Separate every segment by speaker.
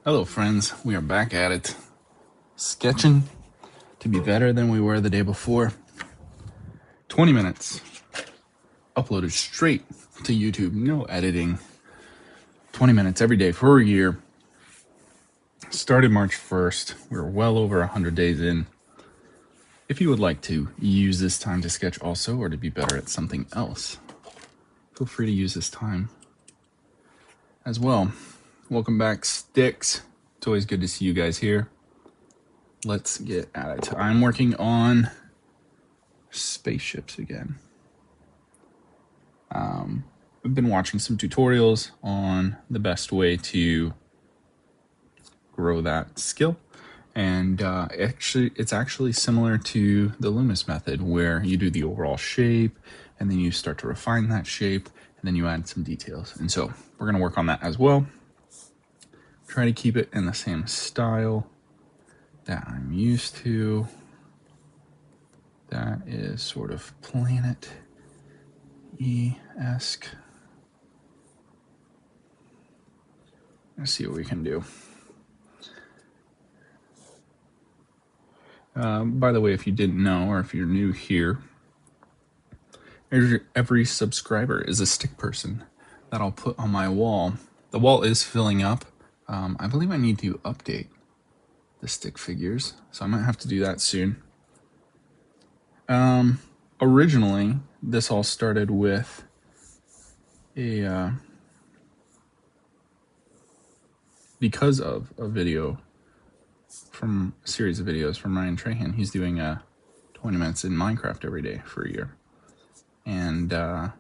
Speaker 1: Hello friends, we are back at it, sketching to be better than we were the day before. 20 minutes, uploaded straight to YouTube, no editing. 20 minutes every day for a year. Started March 1st, we're well over 100 days in. If you would like to use this time to sketch also, or to be better at something else, feel free to use this time as well. Welcome back, Sticks. It's always good to see you guys here. Let's get at it. I'm working on spaceships again. I've been watching some tutorials on the best way to grow that skill, and it's actually similar to the Loomis method, where you do the overall shape and then you start to refine that shape and then you add some details. And so we're going to work on that as well. Try to keep it in the same style that I'm used to. That is sort of planet-esque. Let's see what we can do. By the way, if you didn't know, or if you're new here, every subscriber is a stick person that I'll put on my wall. The wall is filling up. I believe I need to update the stick figures, so I might have to do that soon. Originally, this all started with because of a video from a series of videos from Ryan Trahan. He's doing 20 minutes in Minecraft every day for a year. And I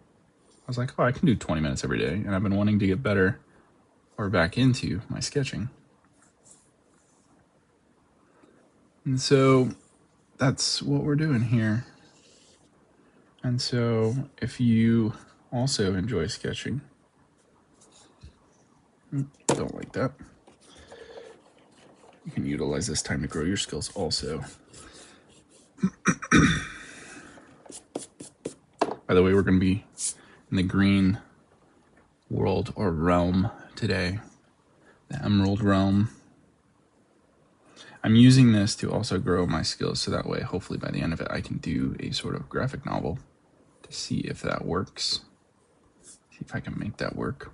Speaker 1: was like, oh, I can do 20 minutes every day. And I've been wanting to get better or back into my sketching. And so that's what we're doing here. And so if you also enjoy sketching, don't like that, you can utilize this time to grow your skills also. By the way, we're going to be in the green world or realm today, the Emerald Realm. I'm using this to also grow my skills, so that way, hopefully by the end of it, I can do a sort of graphic novel to see if that works. See if I can make that work.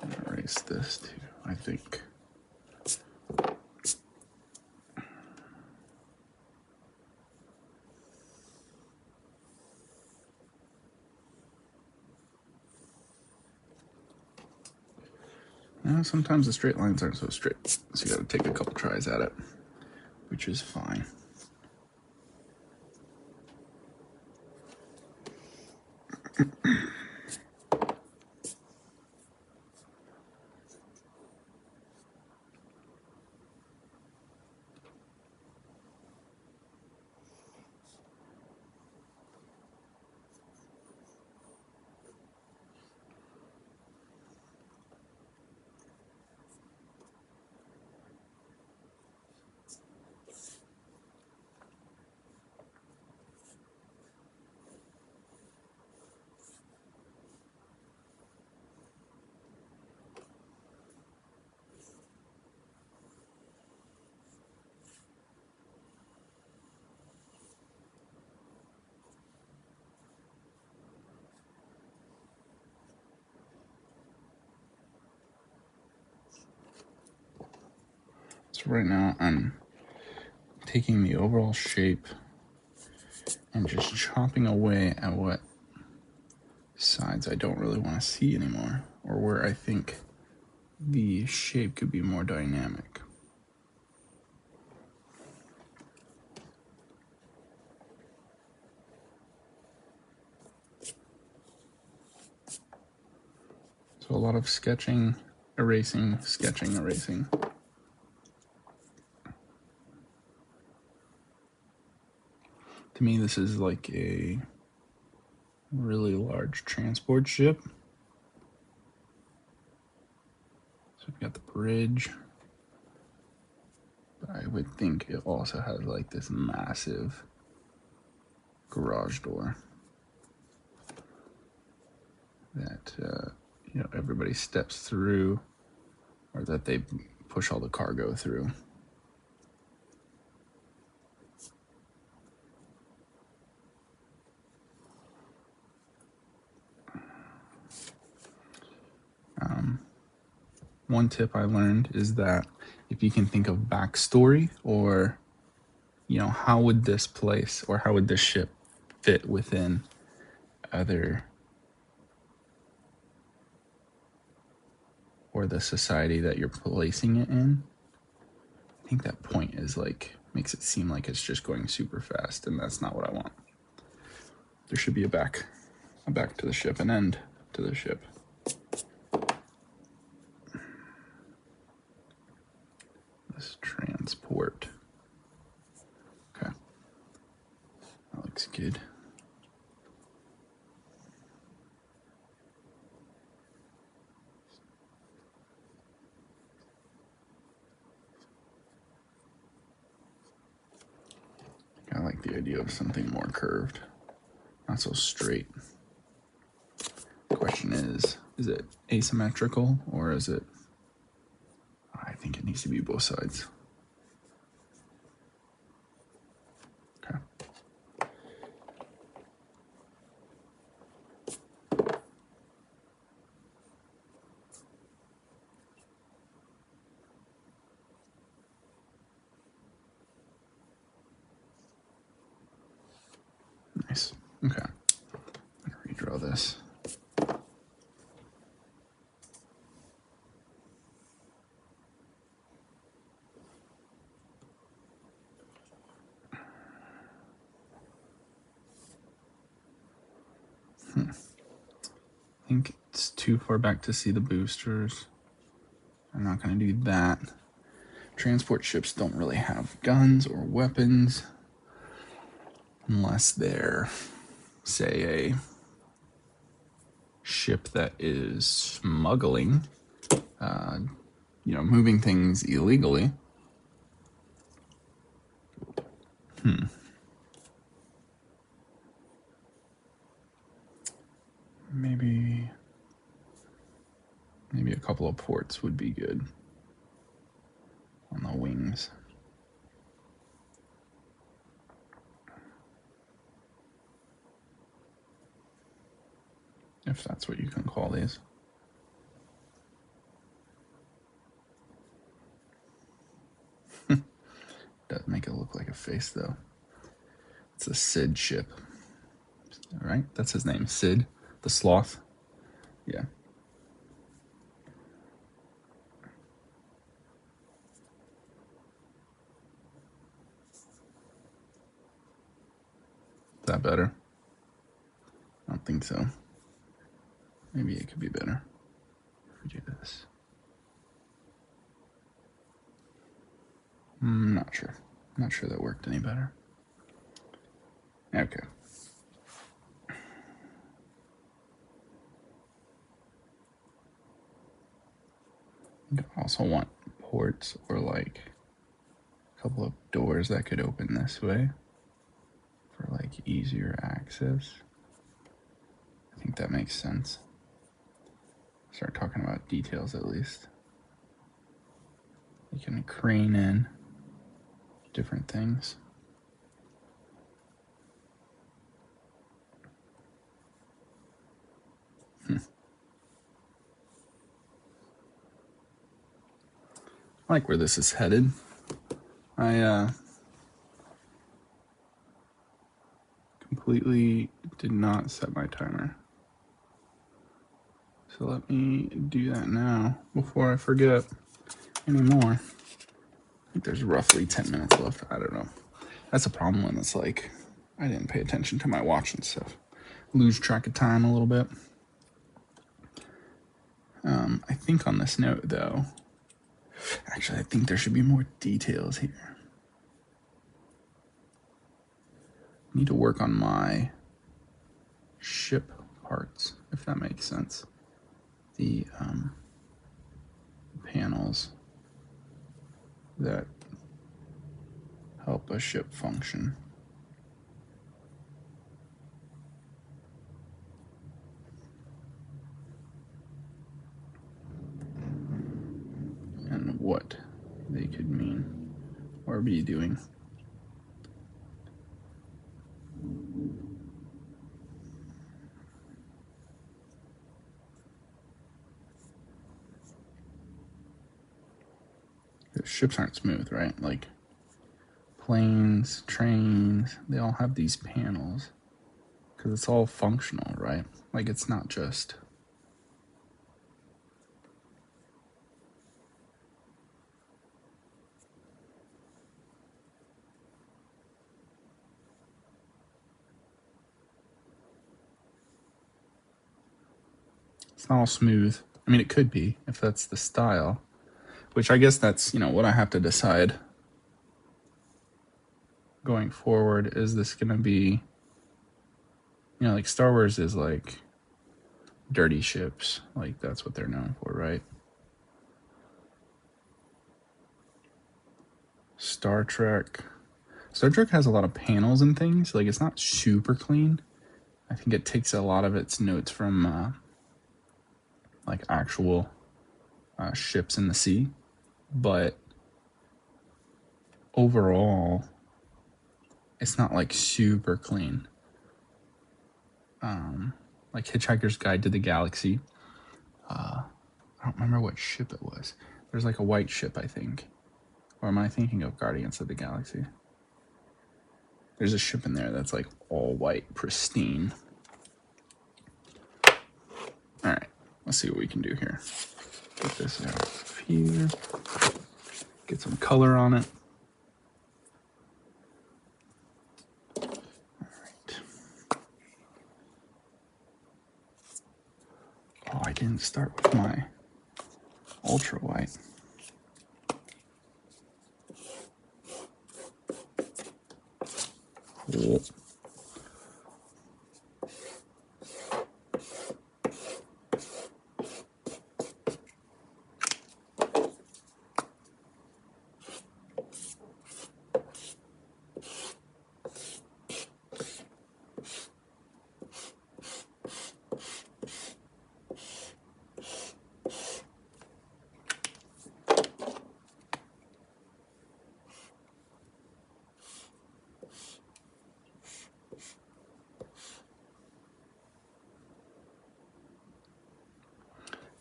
Speaker 1: I'm gonna erase this too, I think. Sometimes the straight lines aren't so straight, so you gotta take a couple tries at it, which is fine. So right now I'm taking the overall shape and just chopping away at what sides I don't really want to see anymore, or where I think the shape could be more dynamic. So a lot of sketching, erasing, sketching, erasing. To me, this is like a really large transport ship. So we've got the bridge, but I would think it also has like this massive garage door that everybody steps through or that they push all the cargo through. One tip I learned is that if you can think of backstory, or, you know, how would this place or how would this ship fit within other, or the society that you're placing it in. I think that point is like, makes it seem like it's just going super fast, and that's not what I want. There should be a back to the ship, an end to the ship. This transport. Okay. That looks good. I like the idea of something more curved, not so straight. The question is it asymmetrical, or is it, I think it needs to be both sides. Okay. Nice. Okay. I'm gonna redraw this. I think it's too far back to see the boosters. I'm not going to do that. Transport ships don't really have guns or weapons unless they're, say, a ship that is smuggling, you know, moving things illegally. Maybe a couple of ports would be good on the wings. If that's what you can call these. Does make it look like a face, though. It's a Sid ship. All right, that's his name, Sid, the sloth. Yeah. Is that better? I don't think so. Maybe it could be better if we do this. Not sure. Not sure that worked any better. Okay. You also want ports, or like a couple of doors that could open this way for like easier access. I think that makes sense. Start talking about details at least. You can crane in different things. I like where this is headed. I completely did not set my timer. So let me do that now before I forget anymore. I think there's roughly 10 minutes left. I don't know. That's a problem when it's like I didn't pay attention to my watch and stuff. Lose track of time a little bit. I think on this note, though, actually, I think there should be more details here. I need to work on my ship parts, if that makes sense. The panels that help a ship function. what they could mean or be doing. The ships aren't smooth, right? Like planes, trains, they all have these panels because it's all functional, right? Like it's not just it's not all smooth. I mean, it could be if that's the style, which I guess that's, what I have to decide going forward. Is this going to be, like Star Wars is like dirty ships. Like that's what they're known for, right? Star Trek. Star Trek has a lot of panels and things. Like it's not super clean. I think it takes a lot of its notes from like actual ships in the sea, but overall, it's not like super clean. Like Hitchhiker's Guide to the Galaxy. I don't remember what ship it was. There's like a white ship, I think. Or am I thinking of Guardians of the Galaxy? There's a ship in there that's like all white, pristine. All right, let's see what we can do here. Get this out of here. Get some color on it. All right. Oh, I didn't start with my ultra white. Cool.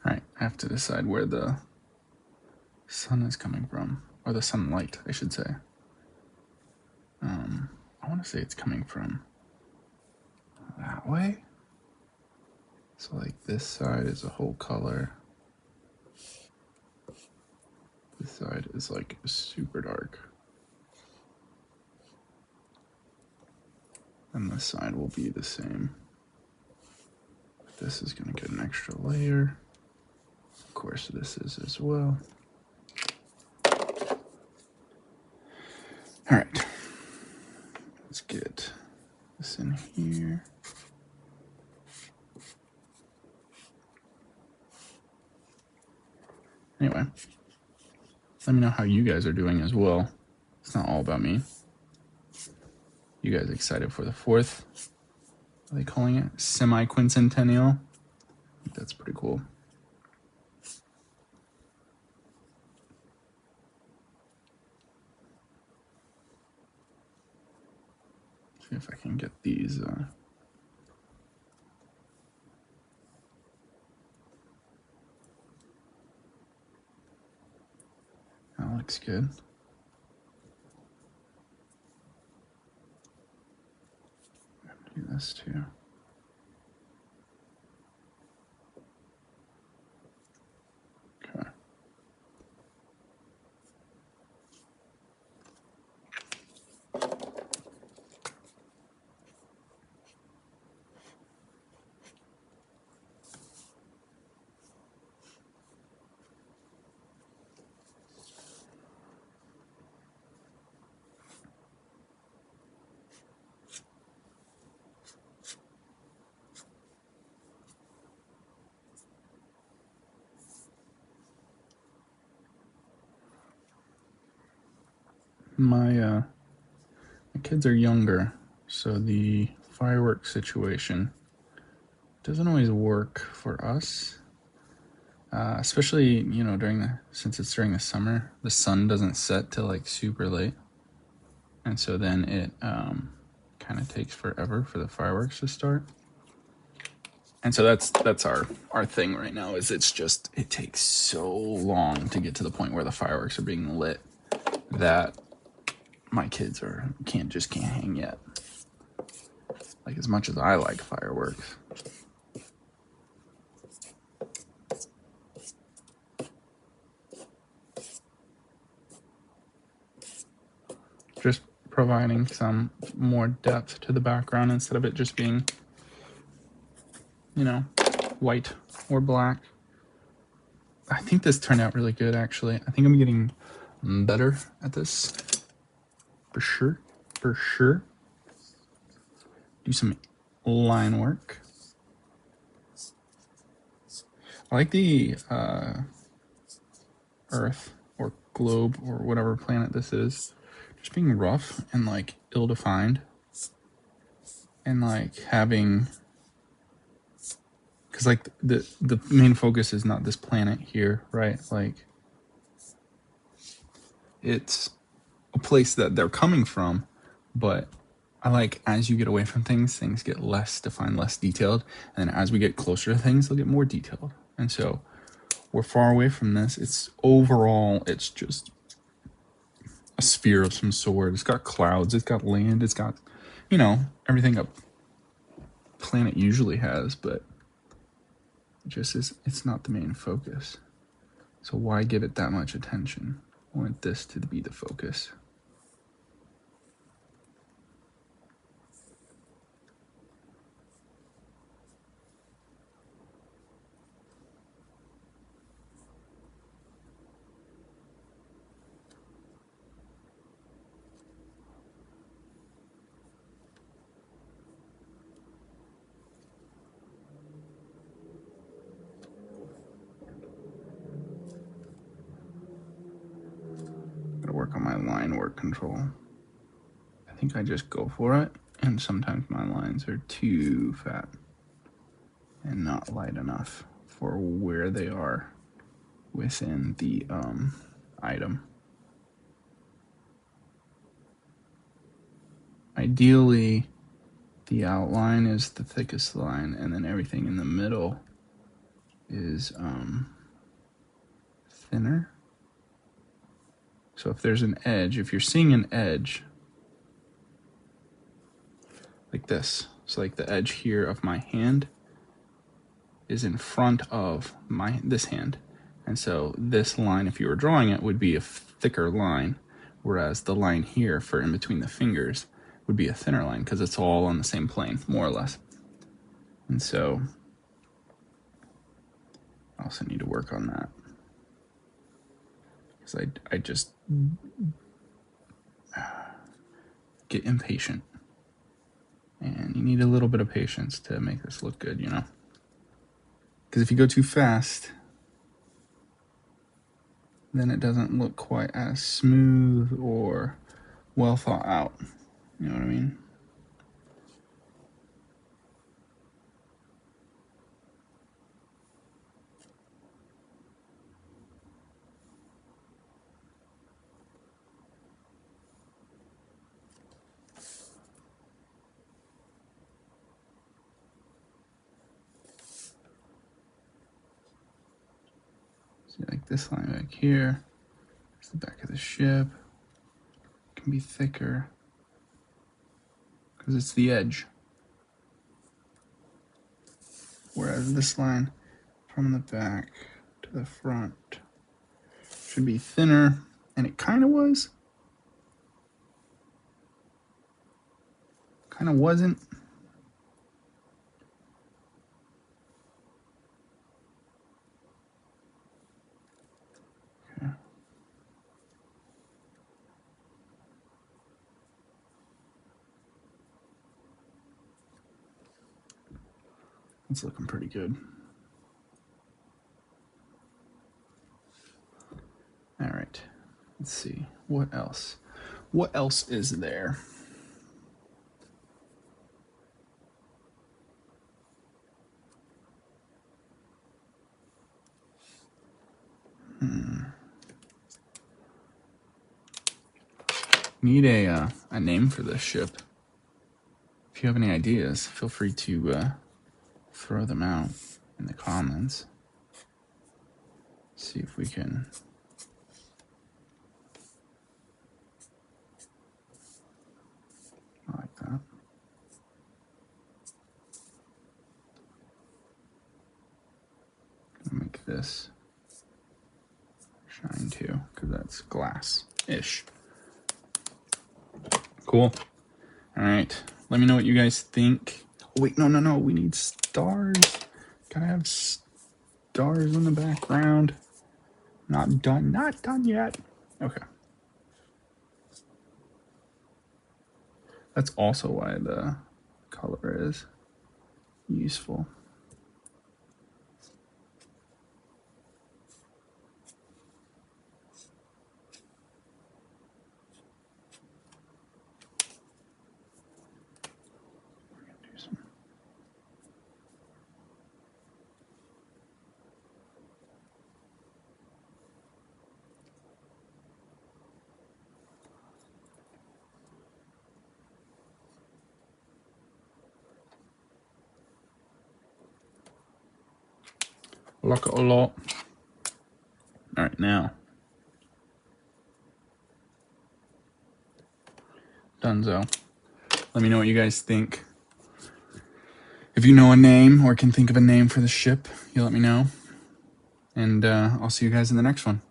Speaker 1: All right, I have to decide where the sun is coming from, or the sunlight, I should say. I want to say it's coming from that way. So like this side is a whole color. This side is like super dark. And this side will be the same. This is going to get an extra layer. Of course, this is as well. All right. Let's get this in here. Anyway, let me know how you guys are doing as well. It's not all about me. You guys excited for the 4th? What are they calling it? Semi-quincentennial? I think that's pretty cool. See if I can get these. That looks good. Do this too. Okay. My kids are younger, so the fireworks situation doesn't always work for us Especially, you know, since it's during the summer, the sun doesn't set till like super late. And so then it kind of takes forever for the fireworks to start. And so that's our thing right now is it takes so long to get to the point where the fireworks are being lit that my kids can't hang yet. Like as much as I like fireworks. Just providing some more depth to the background instead of it just being, you know, white or black. I think this turned out really good, actually. I think I'm getting better at this. For sure. For sure. Do some line work. I like the Earth or globe or whatever planet this is just being rough and like ill-defined. And like having... Because like the main focus is not this planet here, right? Like it's a place that they're coming from, but I like as you get away from things get less defined, less detailed, and as we get closer to things, they'll get more detailed. And so we're far away from this. It's just a sphere of some sort. It's got clouds, it's got land, it's got, you know, everything a planet usually has, but it's not the main focus. So why give it that much attention? I want this to be the focus. Gotta work on my line work control. I think I just go for it, and sometimes my lines are too fat and not light enough for where they are within the item. Ideally, the outline is the thickest line, and then everything in the middle is thinner. So if there's an edge, if you're seeing an edge like this, so like the edge here of my hand is in front of this hand, and so this line, if you were drawing it, would be a thicker line, whereas the line here for in between the fingers would be a thinner line because it's all on the same plane, more or less. And so I also need to work on that because I just get impatient, and you need a little bit of patience to make this look good, you know? Because if you go too fast, then it doesn't look quite as smooth or well thought out. You know what I mean? See, like this line back here, it's the back of the ship. It can be thicker because it's the edge. Whereas this line from the back to the front should be thinner, and it kind of was. Kind of wasn't. Okay. It's looking pretty good. All right, let's see. What else? What else is there? Need a name for this ship. If you have any ideas, feel free to throw them out in the comments. See if we can I like that. Gonna make this shine too, because that's glass-ish. Cool. All right. Let me know what you guys think. Oh, wait, no. We need stars. Gotta have stars in the background. Not done yet. Okay. That's also why the color is useful. Lock it a lot. All right, now. Dunzo. Let me know what you guys think. If you know a name or can think of a name for the ship, you let me know. And I'll see you guys in the next one.